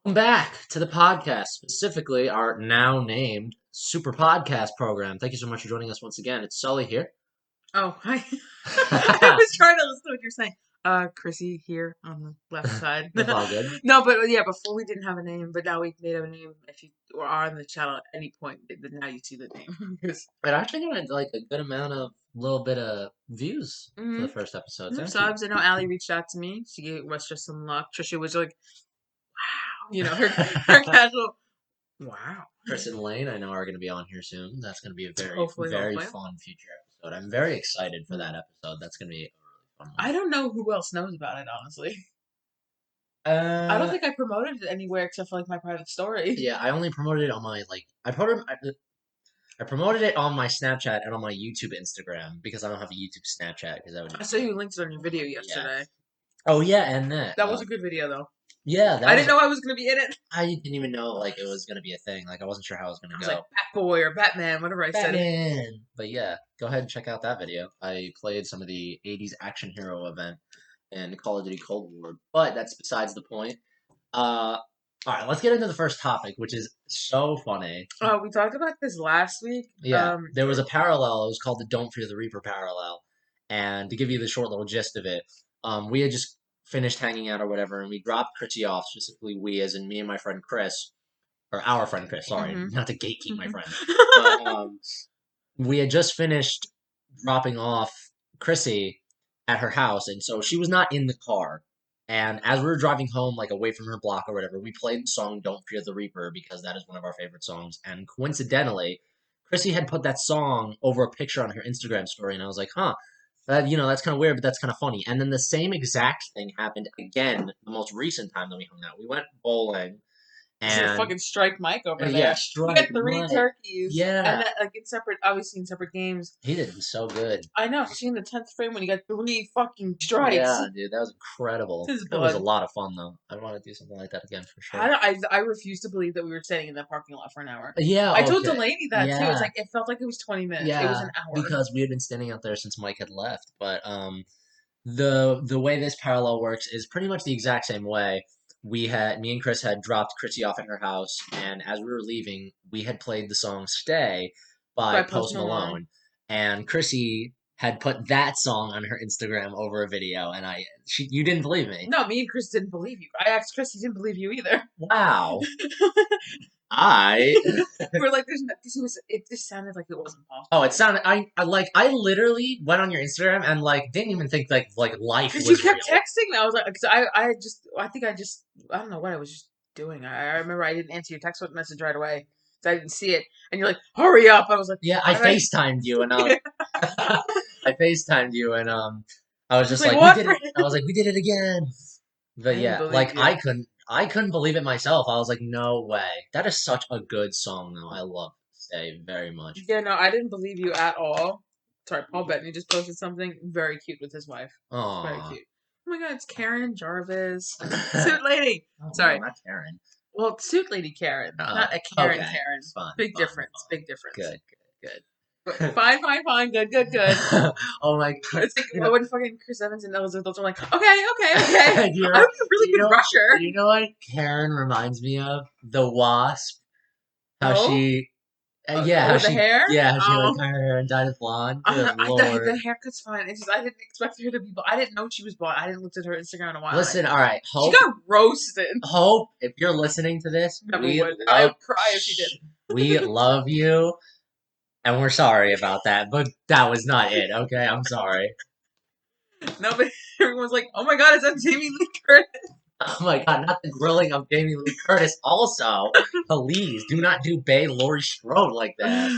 Welcome back to the podcast, specifically our now named Super Podcast program. Thank you so much for joining us once again. It's Sully here. Oh, hi. I was trying to listen to what you're saying. Chrissy here on the left side. It's all good. No, but yeah, before we didn't have a name, but now we've made a name. If you are on the channel at any point, then now you see the name. It actually got like a good amount of little bit of views for the first episode. Thank you. Subs. I know Allie reached out to me. She gave Westra some luck. Trisha was like, wow. Her casual, wow. Chris and Lane, I know, are going to be on here soon. That's going to be a very Hopefully. fun future episode. I'm very excited for that episode. That's going to be a really fun one. I don't know who else knows about it, honestly. I don't think I promoted it anywhere except for like my private story. Yeah, I only promoted it on my I promoted it on my Snapchat and on my YouTube Instagram because I don't have a YouTube Snapchat because I saw you linked it on your video yesterday. Oh yeah, and that was a good video though. Yeah, I didn't know I was gonna be in it. I didn't even know it was gonna be a thing. I wasn't sure how it was gonna go. Like Batboy or Batman, whatever I said. But yeah, go ahead and check out that video. I played some of the '80s action hero event in Call of Duty Cold War, but that's besides the point. All right, let's get into the first topic, which is so funny. Oh, we talked about this last week. Yeah, there was a parallel. It was called the "Don't Fear the Reaper" parallel, and to give you the short little gist of it, we had just finished hanging out or whatever, and we dropped Chrissy off, specifically we, as in me and my friend Chris, or our friend Chris, sorry, not to gatekeep my friend. But we had just finished dropping off Chrissy at her house, and so she was not in the car. And as we were driving home, away from her block or whatever, we played the song Don't Fear the Reaper because that is one of our favorite songs. And coincidentally, Chrissy had put that song over a picture on her Instagram story, and I was like, huh. That's kind of weird, but that's kind of funny. And then the same exact thing happened again the most recent time that we hung out. We went bowling. And fucking Strike Mike over there. Yeah, Strike Mike. 3 turkeys. Yeah. And obviously in separate games. He did so good. I know, especially in the 10th frame when you got 3 fucking strikes. Yeah, dude, that was incredible. It was a lot of fun, though. I want to do something like that again for sure. I refuse to believe that we were standing in that parking lot for an hour. Yeah, I told Delaney that, too. It's it felt like it was 20 minutes. Yeah, it was an hour. Because we had been standing out there since Mike had left. But the way this parallel works is pretty much the exact same way. Me and Chris had dropped Chrissy off at her house, and as we were leaving, we had played the song "Stay" by Post Malone, and Chrissy had put that song on her Instagram over a video, and you didn't believe me. No, me and Chris didn't believe you. I asked Chris, he didn't believe you either. Wow. We're like, it just sounded like it wasn't possible. Oh, it sounded. I literally went on your Instagram and didn't even think life was because you kept real. texting me. I was like, because I don't know what I was just doing. I remember I didn't answer your text message right away, so I didn't see it. And you're like, hurry up! I was like, yeah, I FaceTimed you, and I FaceTimed you, and I was just like we did it. I was like, we did it again. But yeah, you. I couldn't believe it myself. I was like, no way. That is such a good song, though. I love Stay very much. Yeah, no, I didn't believe you at all. Sorry, Paul Bettany just posted something very cute with his wife. Oh, very cute. Oh my god, it's Karen Jarvis. Suit lady. Oh, sorry. No, not Karen. Well, suit lady Karen. Not a Karen okay. Karen. Fine, big difference. Big difference. Good. Fine. Good. Oh my god. It's like when fucking Chris Evans and Elizabeth Olsen are like, okay. I'm a really good rusher. You know what Karen reminds me of? The Wasp. How she... the hair? Yeah, how she cut her hair and dyed it blonde. The haircut's fine. It's just I didn't expect her to be blonde. I didn't know she was blonde. I didn't look at her Instagram in a while. Listen, all right. Hope, she got roasted. Hope, if you're listening to this, I would cry if she did. We love you, and we're sorry about that, but that was not it, okay? I'm sorry. No, but everyone's like, oh my god, is that Jamie Lee Curtis? Oh my god, not the grilling of Jamie Lee Curtis. Also, please do not do Bay Laurie Strode like that.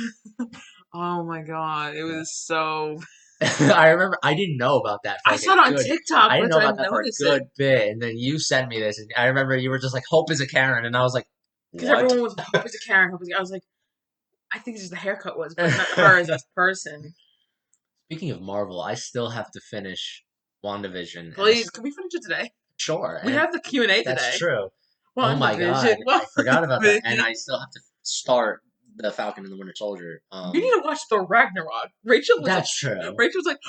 Oh my god, it was so... I remember, I didn't know about that. I saw it on TikTok. I didn't know about that for a good bit, and then you sent me this, and I remember you were just like, Hope is a Karen, and I was like, what? Because everyone was, Hope is a Karen, I was like, I think it's just the haircut was, but not her as a person. Speaking of Marvel, I still have to finish WandaVision. Please, can we finish it today? Sure. We have the Q&A today. That's true. Oh my god, I forgot about that. And I still have to start the Falcon and the Winter Soldier. You need to watch Thor Ragnarok. Rachel was That's true. Rachel was like,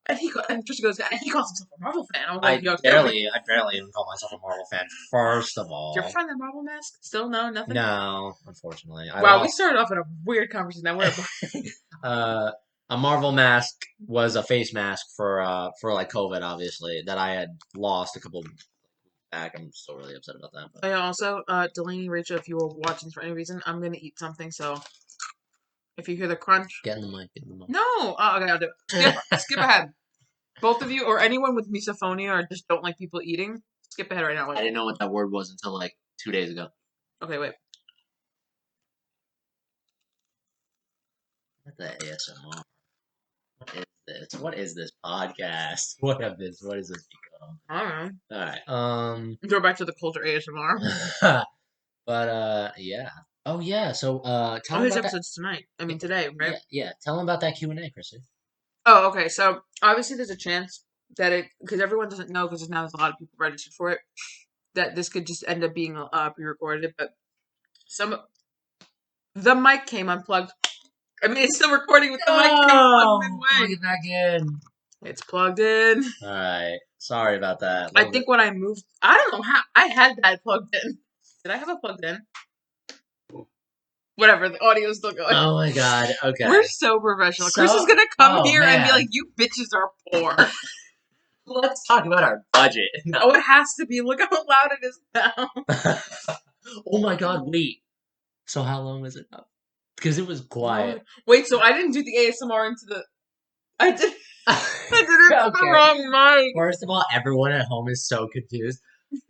And Tristan goes, and he calls himself a Marvel fan. I'm like, I yo, I barely even call myself a Marvel fan. First of did you ever all, find that Marvel mask? Still no, nothing. no, unfortunately, I Wow, we lost. started off in a weird conversation. Now we're at uh, a Marvel mask was a face mask for like COVID, obviously, that I had lost a couple back. I'm still really upset about that. But oh, yeah, also, Delaney, Rachel, if you were watching for any reason, I'm gonna eat something. So if you hear the crunch, get in the mic, get in the no. Oh, okay, I'll do it. Skip ahead. Both of you, or anyone with misophonia, or just don't like people eating, skip ahead right now. I Wait. didn't know what that word was until like 2 days ago. Okay, wait. What the ASMR? What is this? What is this podcast? What is this become? I don't All right. know. Go back to the culture ASMR. But yeah. Oh yeah. So tell Oh, them his about that. episode's tonight. I Yeah, mean today, right? yeah. Tell them about that Q&A, Chrissy. Oh, okay. So obviously, there's a chance that it, because everyone doesn't know, because now there's a lot of people registered for it, that this could just end up being pre-recorded. But some the mic came unplugged. I mean, it's still recording, but the mic came unplugged Plug midway. it back in. It's plugged in. All right. Sorry about that. I think when I moved, I don't know how I had that plugged in. Did I have it plugged in? Whatever, the audio's still going. Oh my God. Okay. We're so professional. Chris is So, gonna come oh here and be man. like, "You bitches are poor." Let's talk about our budget. Oh, it has to be. Look how loud it is now. Oh my God. Wait. So how long was it up? Because it was quiet. Wait, so I didn't do the ASMR into the. I did. I did it to the Okay. wrong mic. First of all, everyone at home is so confused.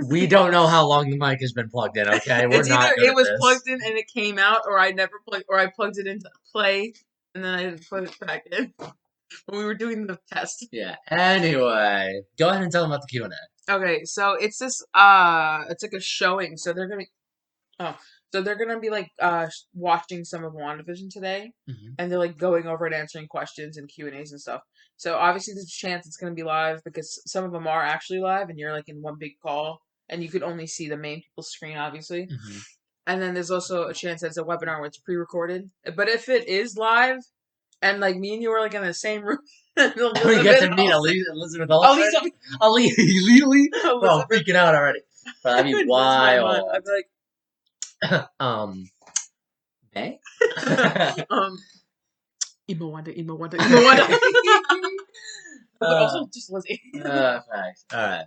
We don't know how long the mic has been plugged in, okay? We're It's either not good it at was this. plugged in and it came out, or I never plugged, or I plugged it into play and then I didn't plug it back in when we were doing the test. Yeah. Anyway, go ahead and tell them about the Q&A. Okay, so it's this it's like a showing. Oh, so they're gonna be like watching some of WandaVision today, Mhm. and they're like going over and answering questions and Q&As and stuff. So obviously there's a chance it's gonna be live because some of them are actually live, and you're like in one big call, and you could only see the main people's screen, obviously. Mhm. And then there's also a chance that it's a webinar where it's pre-recorded. But if it is live, and like me and you are like in the same room, and We get to Elizabeth meet Olsen, Elizabeth Olsen. Elizabeth, Elizabeth. Bro, I'm Elizabeth, freaking out already. Bro, I that'd be would lose my mind. wild. I'd be um, Hey? like, Emo Wanda. But uh, also just Lizzie. Thanks. All right.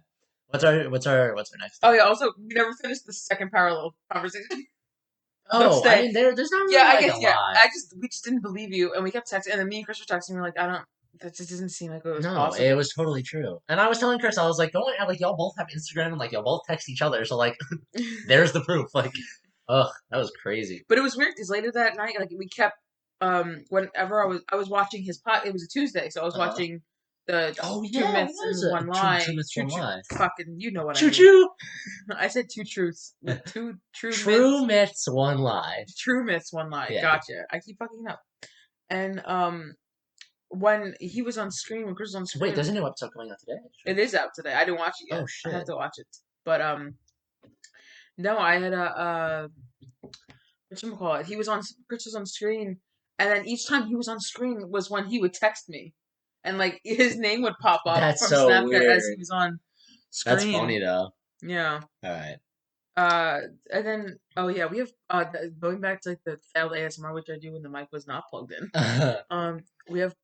What's our next Oh topic? yeah, also we never finished the second parallel conversation. Don't Oh, I stay. mean, there's not Yeah, really I like guess a yeah. lot. We just didn't believe you, and we kept texting, and then me and Chris were texting. We were like, I don't. That just doesn't seem like it was No, it possible. was totally true. And I was telling Chris, I was like, don't like y'all both have Instagram and like y'all both text each other. So like, there's the proof. Like, ugh, that was crazy. But it was weird because later that night, like we kept whenever I was watching his pot. It was a Tuesday, so I was Uh-huh. watching the Oh two yeah, it myths was and a one two lie. myths one lie. Fucking, you know what I Choo mean. choo. I said two truths with two True myths one lie. true myths, one lie. Yeah. Gotcha. I keep fucking up. And when he was on screen, when Chris was on Wait, screen, there's a new episode coming out today. it is out today. I didn't watch it yet. Oh I have shit. to watch it. But no, I had a whatchamacallit, he was on Chris was on screen, and then each time he was on screen was when he would text me, and like his name would pop up That's from so Snapchat as he weird. was on That's funny screen. though. Yeah. All right. And then oh yeah, we have going back to like the failed ASMR, which I do when the mic was not plugged in. We have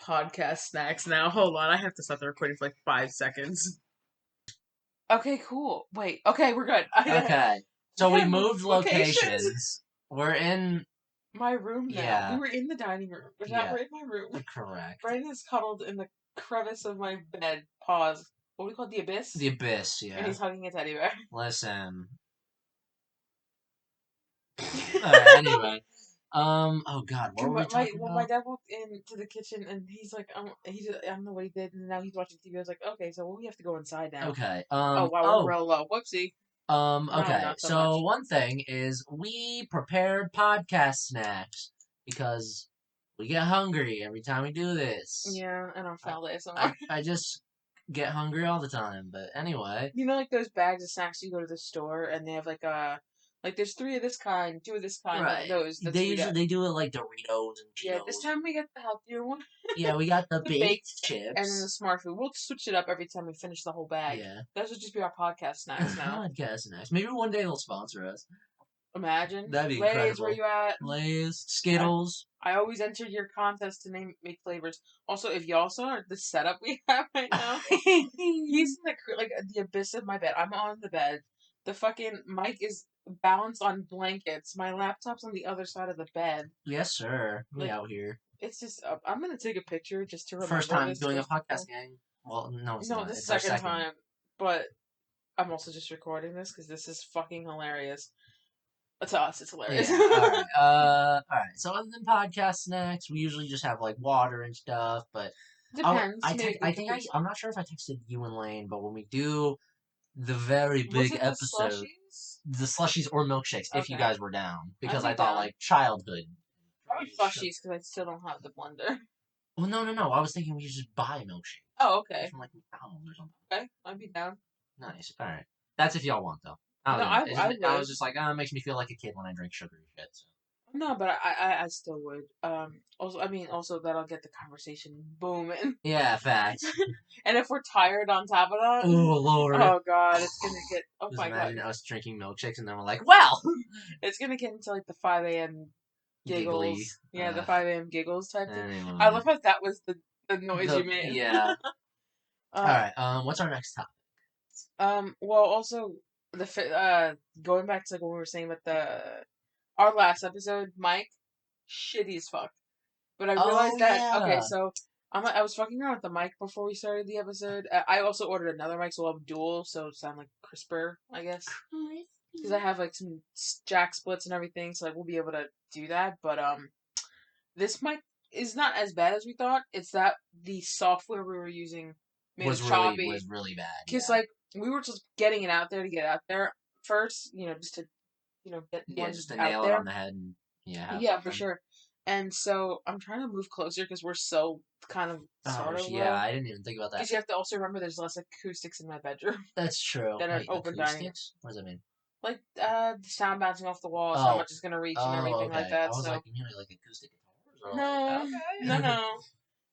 podcast snacks now. Hold on, I have to stop the recording for like 5 seconds. Okay, cool. Wait, okay, we're good. Okay. We So we gotta move moved locations. locations. We're in. My room now. We Yeah. were in the dining room, but now Yeah. we're in my room. Correct. Brandon is cuddled in the crevice of my bed. Pause. What do we call it? The abyss? The abyss. And Yeah. he's hugging a teddy bear. Listen. Alright, anyway. Oh God, what were we talking My about? dad walked into the kitchen and he's like, I don't know what he did, and now he's watching TV. I was like, okay, so we have to go inside now. Okay. Oh wow, we're real low. Whoopsie. No, Okay. not so So much. one thing is we prepared podcast snacks because we get hungry every time we do this. Yeah, and I'm I, foul ASMR. I just get hungry all the time. But anyway. You know, like those bags of snacks you go to the store and they have like Like, there's 3 of this kind, 2 of this kind, none of Right. those. That's They what we got. usually they do it like Doritos and Yeah, this Cheetos. time we get the healthier one. Yeah, we got the The baked baked and then the chips. smart food. We'll switch it up every time we finish the whole bag. Yeah. Those will just be our podcast snacks now. Podcast snacks. Maybe one day they'll sponsor us. Imagine. That'd be Lay's, where incredible. you at? Lay's, I, Skittles. I always entered your contest to make flavors. Also, if y'all saw the setup we have right now, he's in the abyss of my bed. I'm on the bed. The fucking mic is balanced on blankets. My laptop's on the other side of the bed. Yes, sir. We Like, out here. it's just. I'm gonna take a picture just to First remember time this. doing a 'Cause, podcast, gang. Well, no, it's no, not. this is It's our second second. time, but I'm also just recording this because this is fucking hilarious. To us, it's hilarious. Yeah. All right. All right. So other than podcast snacks, we usually just have like water and stuff. But Depends. Maybe we I could think do I'm not sure if I texted you and Lane, but when we do the very Was big it the episode, slushies? the slushies or milkshakes, if you Okay. guys were down, I'd because be I thought down. like childhood. Probably slushies because I still don't have the blender. Well, no. I was thinking we should just buy a milkshake Oh, okay. from like McDonald's or something. Okay, I'd be down. Nice. All right. That's if y'all want though. No, I would. was just like, oh, it makes me feel like a kid when I drink sugary shit. So. No, but I still would. Also, I mean, also that'll get the conversation booming. Yeah, facts. And if we're tired on top of that, Oh Lord. oh god, it's gonna get. Oh Just my imagine god, us drinking milkshakes and then we're like, well, it's gonna get into like the 5 a.m. giggles. giggly. Yeah, the 5 a.m. giggles type thing. Anyway. I love how that was the noise you made. Yeah. All Uh, right. What's our next topic? Well, also going back to like what we were saying about our last episode, Mike, shitty as fuck. But I realized Oh that okay, yeah. so I was fucking around with the mic before we started the episode. I also ordered another mic, so I'll have dual, so it sound like crisper, I guess. Because I have like some jack splits and everything, so like we'll be able to do that. But this mic is not as bad as we thought. It's that the software we were using made it choppy. Was really bad. Because Yeah. like we were just getting it out there to get out there first, just to get Yeah, one just to out nail it there. on the head and yeah. Yeah, for sure. And so I'm trying to move closer because we're so kind of sort of yeah, low. I didn't even think about that. Because you have to also remember there's less acoustics in my bedroom That's true. than an Wait, open dining. acoustics? What does that mean? Like the sound bouncing off the walls, how Oh. much it's gonna reach and Oh, everything okay. like that. I was So like, you mean like acoustic guitars? Or no, like, okay. no,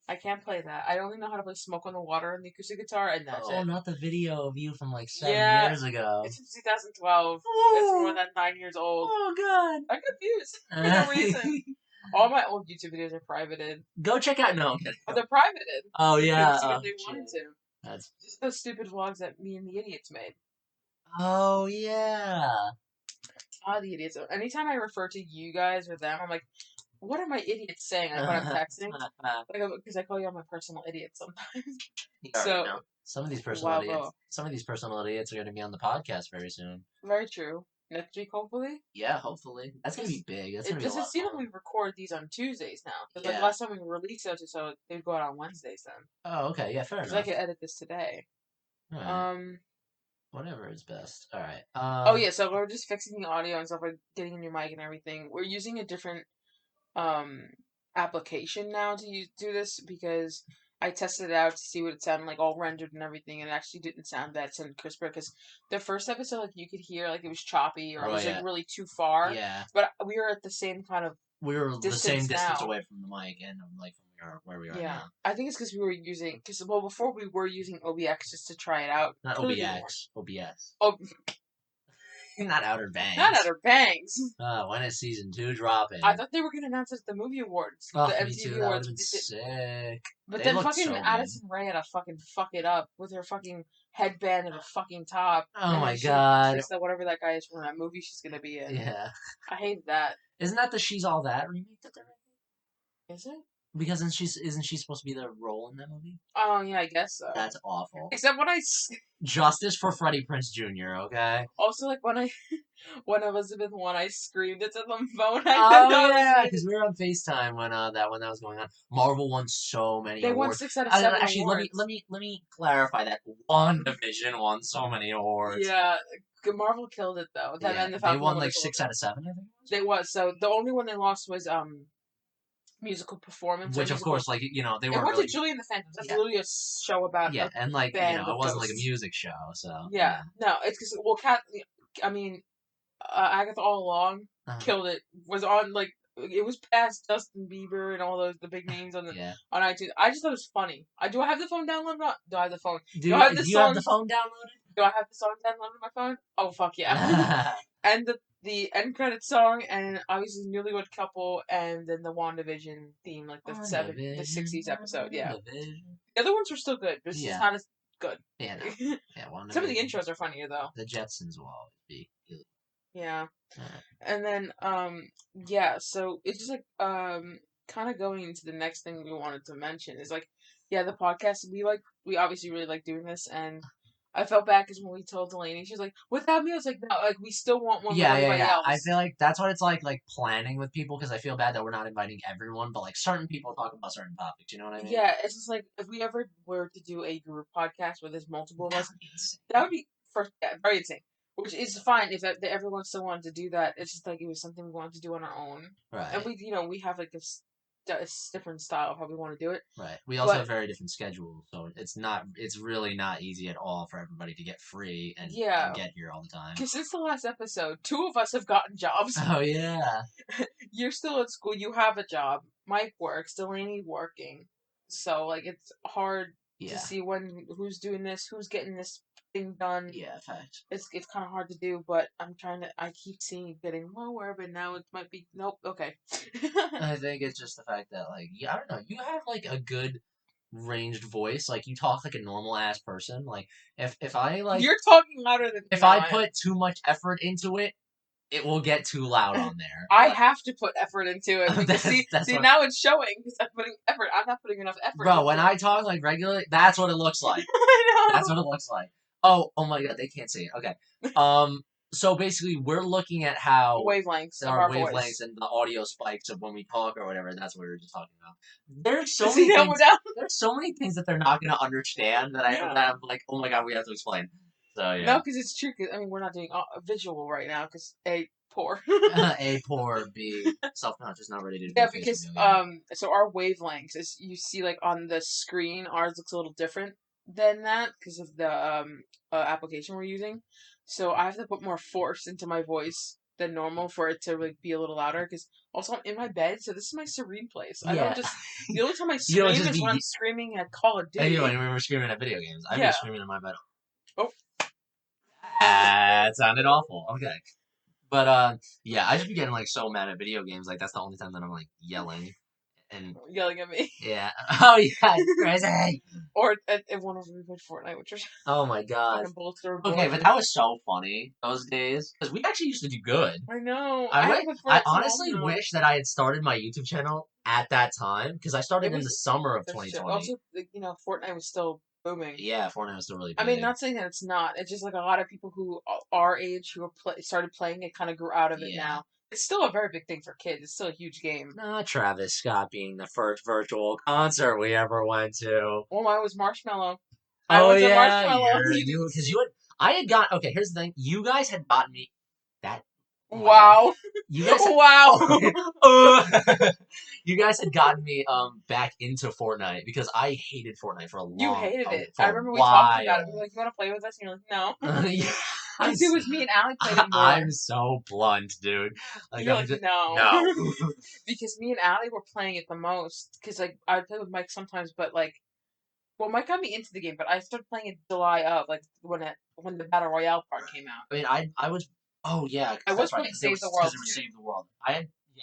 I can't play that. I only know how to play Smoke on the Water and the acoustic guitar, and that's Oh, it. not the video of you from like 7 Yeah, years ago. it's from 2012. It's more than 9 years old. Oh god. I'm confused for no reason. All my old YouTube videos are privated. Go check out. No, I'm kidding. But they're privated. Oh yeah. See Oh, if they wanted to. That's. Just those stupid vlogs that me and the idiots made. Oh yeah. The idiots. Anytime I refer to you guys or them, I'm like, what are my idiots saying? Like when I'm texting, because I call you all my personal idiots sometimes. You already So know. Some of these personal idiots. Some of these personal idiots are going to be on the podcast very soon. very true. Next week, hopefully. Yeah, hopefully. That's going to be big. That's going to be a lot of You know, fun. we record these on Tuesdays now. Because Yeah. like last time we released those, so they would go out on Wednesdays then. Oh, okay. Yeah, fair enough. Because I could edit this today. Right. Whatever is best. All right. Oh yeah, so we're just fixing the audio and stuff, like getting a new mic and everything. We're using a different application now to do this because I tested it out to see what it sounded like, all rendered and everything, and it actually didn't sound bad. It sounded crisper because the first episode, like you could hear like it was choppy or it was like really too far. Yeah. But we were at the same kind of we were the same distance now. away from the mic and like from where we are now. I think it's because we were using before we were using OBX just to try it out. Not OBX. OBS. Oh. Not Outer Banks. Not Outer Banks. When is season 2 dropping? I thought they were gonna announce it at the movie awards. Oh, the me MTV too. Awards. That would've been sick. But then fucking Addison Rae had to fucking fuck it up with her fucking headband and a fucking top. Oh my god. Kissed that whatever that guy is from that movie she's gonna be in. Yeah. I hate that. Isn't that the She's All That remake that they're making? Is it? Because isn't she supposed to be the role in that movie? Oh yeah, I guess so. That's awful. Except when Justice for Freddie Prinze Jr. Okay. Also, like when Elizabeth won, I screamed it to the phone. Oh yeah, because we were on FaceTime when that was going on. Marvel won so many. They awards. won 6 out of 7 Actually, awards. let me clarify that. WandaVision won so many awards. Yeah, Marvel killed it though. They won like 6 out of 7. I think. They was so the only one they lost was musical performance, which of course, like they weren't. It went really... to Julie and the Phantoms. That's literally a show about and like band it wasn't ghosts. like a music show, so no, it's because Agatha All Along Uh, killed it. Was on like it was past Justin Bieber and all those the big names yeah. on iTunes. I just thought it was funny. Do I have the phone downloaded? Not do I have the phone? Do I Do have the you have the song? phone downloaded? Do I have the song downloaded on my phone? Oh fuck yeah! And the end credit song, and obviously Newlywed Couple, and then the WandaVision theme, like the WandaVision, 60s episode. Yeah, WandaVision. the other ones were still good, but it's just Yeah. not as good. Yeah, no. Yeah, Some of the WandaVision. intros are funnier though. The Jetsons will always be good. Yeah. Alright. And then yeah, so it's just like kind of going into the next thing we wanted to mention is like yeah, the podcast we obviously really like doing this, and I felt bad because when we told Delaney, she was like, "Without me," I was like, "No, like we still want one with Yeah, yeah, everybody yeah. I else." feel like that's what it's like planning with people because I feel bad that we're not inviting everyone, but like certain people talk about certain topics. You know what I mean? Yeah, it's just like if we ever were to do a group podcast where there's multiple of That us, would be insane. that would be first yeah, very insane. Which is fine if everyone still wanted to do that. It's just like it was something we wanted to do on our own, and Right, we have like a different style of how we want to do it. right. We also But have very different schedules, so it's really not easy at all for everybody to get free and yeah, get here all the time. because since the last episode, two of us have gotten jobs. Oh yeah, You're still at school. You have a job. Mike works. Delaney working. So like it's hard to yeah, see who's doing this, who's getting this thing done. yeah. Facts. It's kind of hard to do, but I'm trying to. I keep seeing it getting lower, but now it might be nope. Okay. I think it's just the fact that like yeah, I don't know. You have like a good ranged voice. Like you talk like a normal ass person. Like if I like You're talking louder than if no. I put too much effort into it, it will get too loud on there. I Like, have to put effort into it because that's see what. now it's showing because I'm putting effort. I'm not putting enough effort Bro, when into it. I talk like regularly, that's what it looks like. I That's what it looks like. Oh my god, they can't see it. Okay. So basically, we're looking at know. how Wavelengths of our our wavelengths voice. and the audio spikes of when we talk or whatever. That's what we were just talking about. There's so See many now we're things. down. There's so many things that they're not gonna understand Yeah. that I'm like, oh my god, we have to explain. So No, yeah. because it's true. 'Cause, I mean, we're not doing visual right now because A, poor. A poor, B self-conscious, not ready to do Yeah, a face because reveal yet. so our wavelengths is you see like on the screen, ours looks a little different than that because of the application we're using. So I have to put more force into my voice than normal for it to like be a little louder. Because also I'm in my bed, so this is my serene place. I don't Yeah. just the only time I You don't scream just is when I'm be. screaming at Call of You know, Duty. when we're screaming at video games, I'd be Yeah. screaming in my bed. Oh. That sounded awful. Okay. But yeah, I just be getting like so mad at video games. Like that's the only time that I'm like yelling. And Yelling at me. yeah, oh yeah, it's crazy. Or at one of we played Fortnite, which was Oh my god. fucking bullets through a Okay, board. but that was so funny those days because we actually used to do good. I know. I I went. haven't played I Fortnite so long honestly now. wish that I had started my YouTube channel at that time because I It started in the was summer of that's true. 2020. Also, Fortnite was still booming. Yeah, Fortnite was still really I mean, big. not saying that it's not. It's just like a lot of people who our age who started playing it kind of grew out of it Yeah. now. It's still a very big thing for kids. It's still a huge game. Travis Scott being the first virtual concert we ever went to. Oh, mine was Marshmallow. I Oh went to yeah, Marshmallow. You didn't because see? you had I had got okay. Here's the thing: you guys had gotten me that. Oh my god, Wow. you guys had Wow. you guys had gotten me back into Fortnite because I hated Fortnite for You hated it. I for a remember we talked about it. We were while. like, "You want to play with us?" And you're like, "No," Yeah, I'm because it was me and Allie played it more. I'm so blunt, dude. Like You're I'm like, just "No," no. because me and Allie were playing it the most. Because like I would play with Mike sometimes, but like. Well, Mike got me into the game, but I started playing it July of like when the battle royale part came out. I mean, I was. Oh yeah, I because was that's right. playing Because there Save was the because World there was too. Save the World.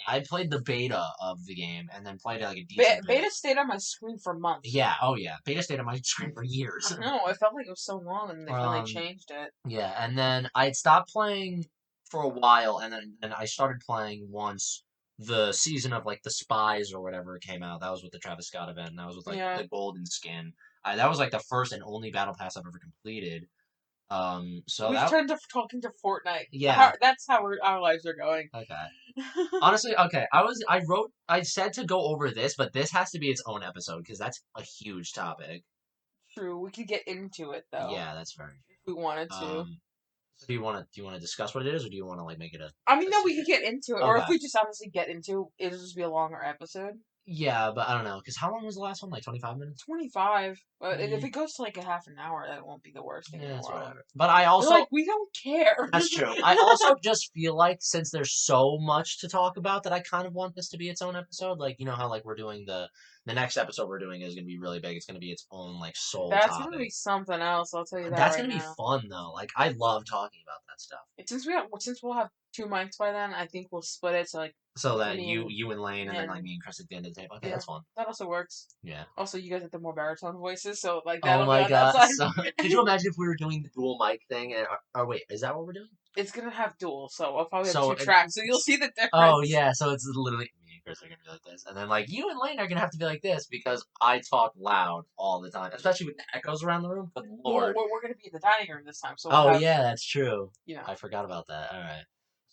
I played the beta of the game and then played like a decent bit. Beta stayed on my screen for months. Yeah. Oh yeah. Beta stayed on my screen for years. I know. It felt like it was so long, and they finally um. changed it. Yeah, and then I had stopped playing for a while, and then I started playing once the season of like the Spies or whatever came out. That was with the Travis Scott event, and that was with like Yeah, the golden skin. That was like the first and only battle pass I've ever completed. So we've that turned to talking to Fortnite. yeah. That's how our lives are going. Okay. Honestly, okay. I said to go over this, but this has to be its own episode because that's a huge topic. True, we could get into it though Yeah, that's very if we wanted true. to. So do you want to discuss what it is, or do you want to like make it I mean, a no, we could secret? get into it, or if Okay. we just honestly get into it, it'll just be a longer episode. Yeah, but I don't know, because how long was the last one? Like 25 minutes? 25. But if Mm, it goes to like a half an hour, that won't be the worst thing in yeah, the it's world. whatever. But I They're also like, we don't care. That's true. I also just feel like since there's so much to talk about that I kind of want this to be its own episode. Like, you know how like we're doing the next episode we're doing is gonna be really big. It's gonna be its own like sole That's gonna be topic. something else. I'll tell you that That's right gonna be now. fun though. Like I love talking about that stuff. Since we'll have 2 mics by then, I think we'll split it. So like So that me you and Lane and then like and me and Chris at the end of the table. Okay, yeah, that's fun. that also works. Yeah. Also, you guys have the more baritone voices, so like Oh that'll be my on that god. side. So could you imagine if we were doing the dual mic thing? And, or wait, is that what we're doing? It's gonna have dual, so I'll probably have So two tracks. So you'll see the oh difference. yeah, so it's literally me and Chris are gonna be like this, and then like you and Lane are gonna have to be like this because I talk loud all the time, especially with the echoes around the room. Good Well, lord. we're gonna be in the dining room this time, so we'll Oh have yeah, that's true. you know. I forgot about that. All right.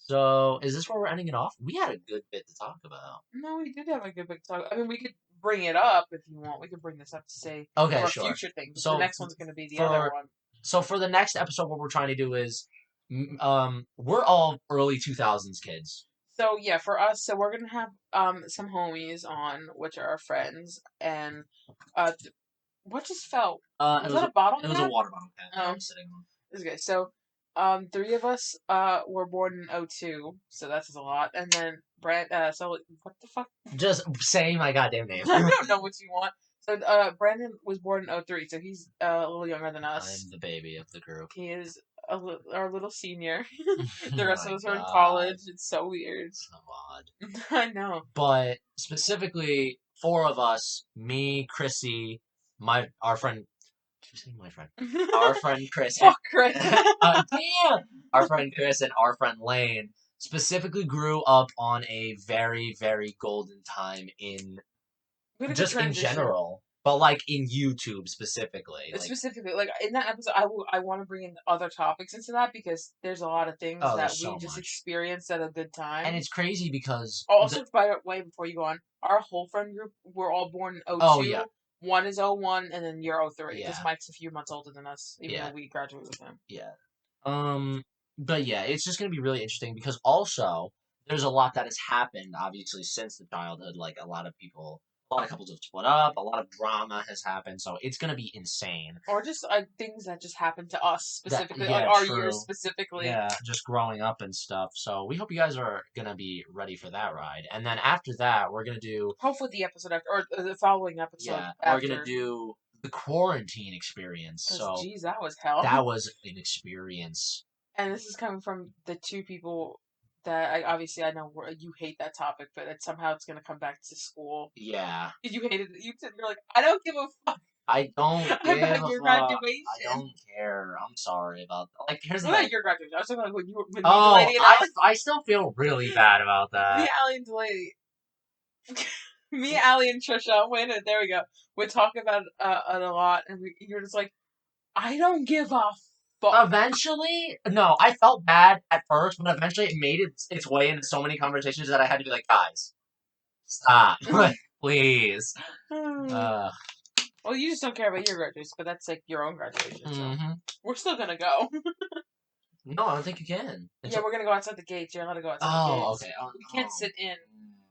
So is this where we're ending it off? We had a good bit to talk about. No, we did have a good big talk. I mean, we could bring it up if you want. We could bring this up to say Okay, for sure. future things. The So next one's gonna be the other for one. for the next episode, what we're trying to do is, we're all early 2000s kids. So yeah, for us, so we're gonna have some homies on, which are our friends, and th- what just fell? It Was was that a bottle it was a cap? water bottle pen that I Oh, was sitting on. this is good. So, three of us were born in '02, so that's a lot, and then Brand. So what the fuck? Just saying my goddamn name. I don't know what you want. So, Brandon was born in '03, so he's a little younger than us. I'm the baby of the group. He is our little senior. The Oh rest my of us are in god. college. It's so weird. So odd. I know. But specifically, four of us, me, Chrissy, our friend, did you say my friend? Our friend Chris, and, Fuck Chris. damn! Our friend Chris and our friend Lane specifically grew up on a very, very golden time in, We had a good just in transition. general, but like in YouTube specifically. Like, Specifically, like in that episode, I want to bring in other topics into that because there's a lot of things oh, that there's we so just much. experienced at a good And time. it's crazy because Oh, also, by the way, before you go on, our whole friend group we're all born in oh '02. yeah, One is '01, and then you're '03. Because yeah, Mike's a few months older than us, even though yeah, we graduated with him. yeah. But yeah, it's just gonna be really interesting because also there's a lot that has happened, obviously, since the childhood. Like a lot of couples have split up, a lot of drama has happened, so it's gonna be insane. Or just things that just happened to us That specifically, like yeah, our years true. specifically. Yeah, just growing up and stuff. So we hope you guys are gonna be ready for that ride. And then after that, we're gonna do Hopefully, the episode after, or the following episode yeah, we're gonna after. do the quarantine experience. Because, So geez, that was hell. that was an experience. And this is coming from the two people that obviously I know you hate that topic, but somehow it's gonna come back to school. Yeah. Did you hate it? You're like, I don't give a fuck I don't give about a your fuck. I graduation. don't care. I'm sorry about like. Here's the Well, thing. not your graduation. I was talking about when me, Oh, Delaney, and Allie, I still feel really bad about me, that. Allie, and Delaney, me, Allie, and Trisha. Wait a minute, there we go. We talk about it a lot, and you're just like, I don't give a fuck. Eventually, no, I felt bad at first, but eventually it made its way into so many conversations that I had to be like, guys, stop, like, please. Uh, Well, you just don't care about your graduation, but that's like your own graduation, so hmm we're still gonna go. No, I don't think you can. Yeah, we're gonna go outside the gates. You're allowed to go outside the Oh, gates. okay. Oh, We can't sit in.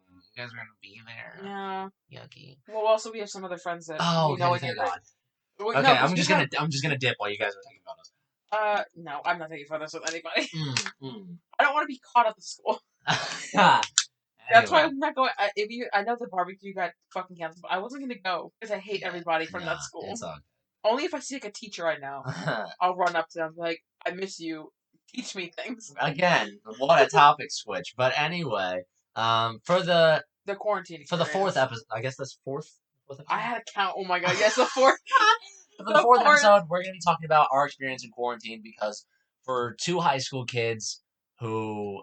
You guys are gonna be there. Yeah. Yucky. Well, also we have some other friends that Oh, we okay. know in Thank your grade. God. Wait, Okay, no, because we have. I'm just gonna dip while you guys are thinking about us. No, I'm not taking photos with anybody. Mm. I don't want to be caught at the school. That's why Anyway, I'm not going. I know the barbecue got fucking canceled, but I wasn't gonna go because I hate everybody from yeah, that school. it's all Only if I see like a teacher I know, good. I'll run up to them and be like, "I miss you. Teach me things." Again, what a topic switch. But anyway, for The quarantine the fourth experience. episode, I guess that's fourth I episode. had to count. Oh my god! Yes, the fourth. For the The fourth fourth. episode, we're gonna be talking about our experience in quarantine because for two high school kids who,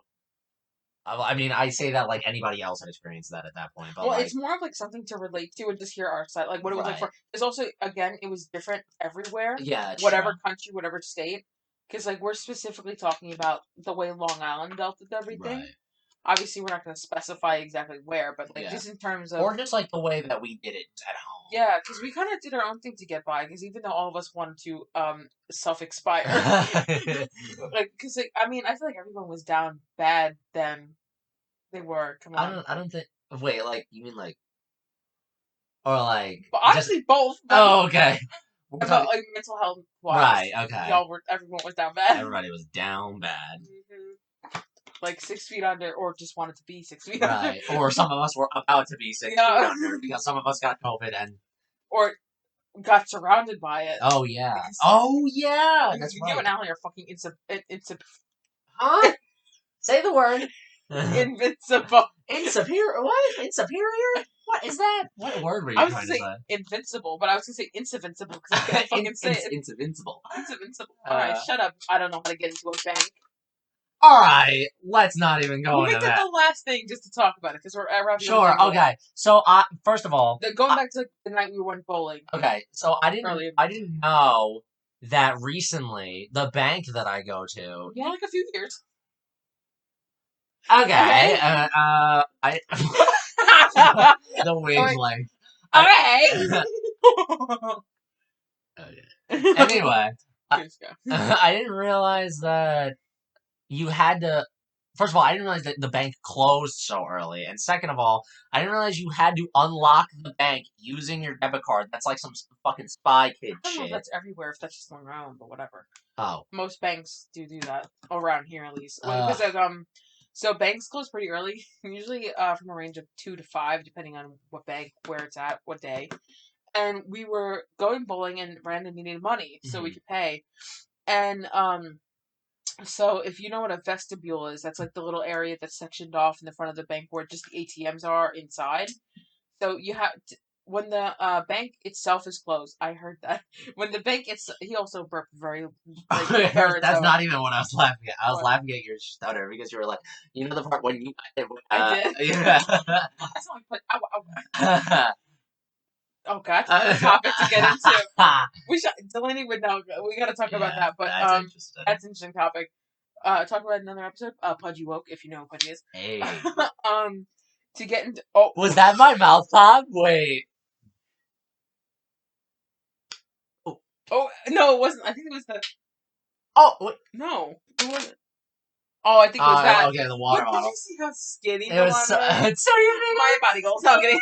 I mean, I say that like anybody else had experienced that at that point, but Well, like, it's more of like something to relate to and just hear our side, like what it was like right, for. There's also again, it was different everywhere, yeah, it's true, whatever country, whatever state, because like we're specifically talking about the way Long Island dealt with everything. right, Obviously, we're not going to specify exactly where, but like yeah, just in terms of or just like the way that we did it at yeah, because we kind of did our own thing to get by. Because even though all of us wanted to self expire, home. like because like, I mean I feel like everyone was down bad then. They were. Come on. I don't think. Wait, like you mean like or like But just? honestly, both. But Oh, okay. We're about talking like mental health right. wise, Okay. everyone was down bad. Everybody was down bad. Like 6 feet under, or just wanted to be 6 feet under. Right. Or some of us were about to be 6 feet Yeah, under because some of us got COVID and or got surrounded by it. oh yeah. Because Oh yeah. That's you right. and Allie are fucking Huh? Say the word. invincible. Insuperior? What? Insuperior? What is that? What word were I you was gonna trying to say say? invincible, but I was gonna say invincible because I couldn't fucking say it. Invincible. Invincible. All right, Uh, shut up. I don't know how to get into a bank. all right. Let's not even go We'll into make that that. the last thing just to talk about it because we're wrapping Sure. everything up. Okay. So, first of all, Going back to the night we went bowling. okay. So Earlier. I didn't know that recently the bank that I go to. Yeah, like a few years. Okay. Okay. I the wavelength. Okay. Okay. Anyway, Please go. I didn't realize that you had to. First of all, I didn't realize that the bank closed so early, and second of all, I didn't realize you had to unlock the bank using your debit card. That's like some fucking spy kid I don't know if shit. that's everywhere, if that's just Long Island, but whatever. Oh, Most banks do that around here at least. uh, Because so banks close pretty early, usually from a range of 2 to 5, depending on what bank, where it's at, what day. And we were going bowling, and Brandon needed money so we mhm. could pay. And so if you know what a vestibule is, that's like the little area that's sectioned off in the front of the bank where just the ATMs are inside. So you have when the bank itself is closed. I heard that when the bank he also burped very like That's baritone. not even what I was laughing at. I was What laughing at your stutter because you were like, you know the part when you, I did. yeah. That's not like ow, ow. Oh god, that's another topic to get into. We should Delaney would know. We got to talk about Yeah, that. But that's interesting. that's an interesting topic. Talk about another episode. Pudgy woke if you know who Pudgy is. Hey, um, to get into was that my mouth pop? Wait. Oh, no, it wasn't. I think it was the oh, wait. no, it wasn't. Oh, I think it was that. Okay, the water But did bottle. you see how skinny It the was one so, was? it's so you My body goals. No, I'm kidding.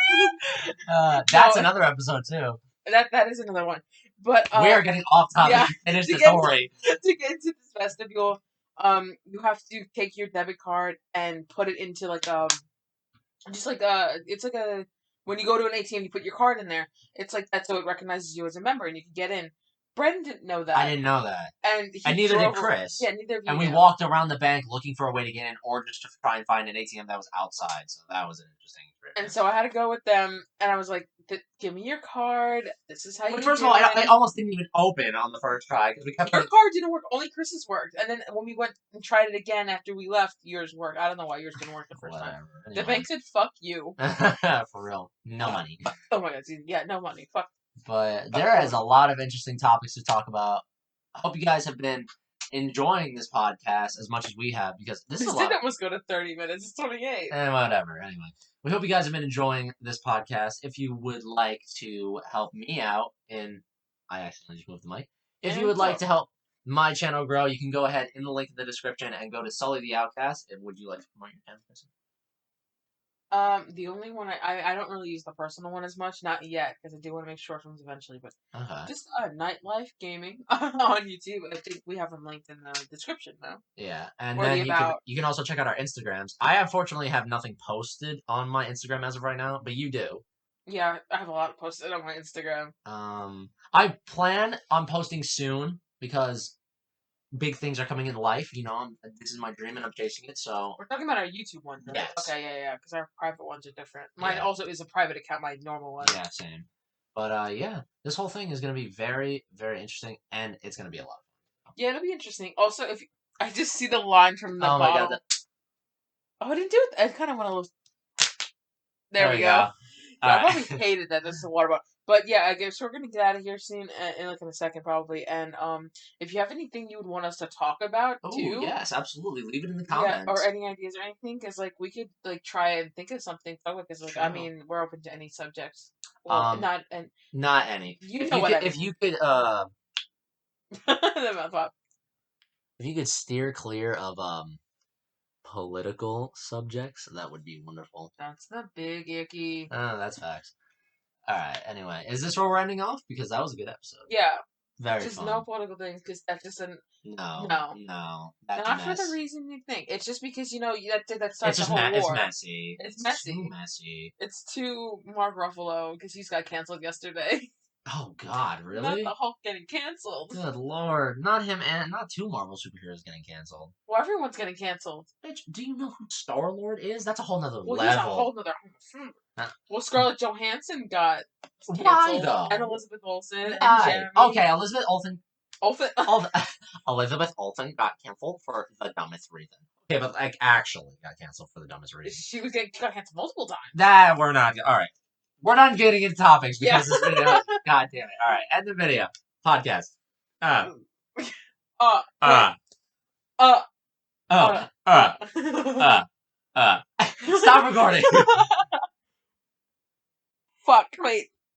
That's No, another episode too. that is another one. But We are getting off topic. yeah, Finish to the get story. to get into this vestibule, you have to take your debit card and put it into like just like it's like a when you go to an ATM, you put your card in there. It's like that, so it recognizes you as a member and you can get in. Brendan didn't know I that, didn't know that. and And he neither did drove over. Chris. Yeah, neither of you And we knew. walked around the bank looking for a way to get in or just to try and find an ATM that was outside. So that was an interesting And experience. so I had to go with them, and I was like, "Give me your card. This is how But you first do of all, it." it almost didn't even open on the first try because we kept Your putting. card didn't work. Only Chris's worked. And then when we went and tried it again after we left, yours worked. I don't know why yours didn't work the first time. Whatever. The Anyway. bank said, "Fuck you." For real. No money. Oh my god. Yeah, no money. Fuck. But there is a lot of interesting topics to talk about. I hope you guys have been enjoying this podcast as much as we have because this is a This lot. did almost go to 30 minutes. It's 28. And whatever. Anyway, we hope you guys have been enjoying this podcast. If you would like to help me out I accidentally just moved the mic. If you And would like so, to help my channel grow, you can go ahead in the link in the description and go to Sully the Outcast. And would you like to promote your channel, Kristen? the only one I don't really use the personal one as much, not yet, because I do want to make short films eventually, but Okay. just nightlife gaming on YouTube. I think we have them linked in the description now. Yeah, and Or then the about. you can also check out our Instagrams. I unfortunately have nothing posted on my Instagram as of right now, but you do. Yeah, I have a lot posted on my Instagram. I plan on posting soon because big things are coming in life. You know, this is my dream and I'm chasing it. So We're talking about our YouTube ones, right? yes, Okay, yeah, because our private ones are different. Mine yeah, also is a private account, my normal one. yeah, same. But yeah, this whole thing is gonna be very, very interesting, and it's gonna be a lot of fun. Yeah, it'll be interesting. Also, if I just see the line from the Oh my god, bottle. Oh, I didn't do it. I kind of want to lose. There there we we go. go. Yeah, All I probably right. hated that. This is a water bottle. But yeah, I guess we're gonna get out of here soon, in like in a second probably. And if you have anything you would want us to talk about Oh too, yes, absolutely. Leave it in the yeah, or comments. any ideas or anything, because like we could like try and think of something. Because like I Sure. mean we're open to any subjects. Well, Um, not and not any. you know what I If mean. you could, The mouth pop. if you could steer clear of political subjects, that would be wonderful. That's the big icky. That's facts. All right. Anyway, is this where we're ending off? Because that was a good episode. Yeah. Very Just fun. no political things, because that's just an No. That's not for mess. the reason you think. It's just because that It's starts the just whole it's war. messy. It's messy. Too messy. It's too Mark Ruffalo because he's got canceled yesterday. Oh God, Not really? the Hulk getting canceled. Good Lord, not him and not two Marvel superheroes getting canceled. Well, everyone's getting canceled. Bitch, do you know who Star-Lord is? That's a whole nother Well, he's a level. whole nother. Well, Scarlett Johansson got Why canceled, though? and Elizabeth Olsen, and Why? Jeremy. Okay, Elizabeth Olsen. Olsen. Elizabeth Olsen got canceled for the dumbest reason. Okay, but like actually got canceled for the dumbest reason. She got canceled multiple times. That we're not. All right, we're not getting into topics because Yeah. this video. God damn it! All right, end the video. Podcast. Stop recording. Fuck, wait.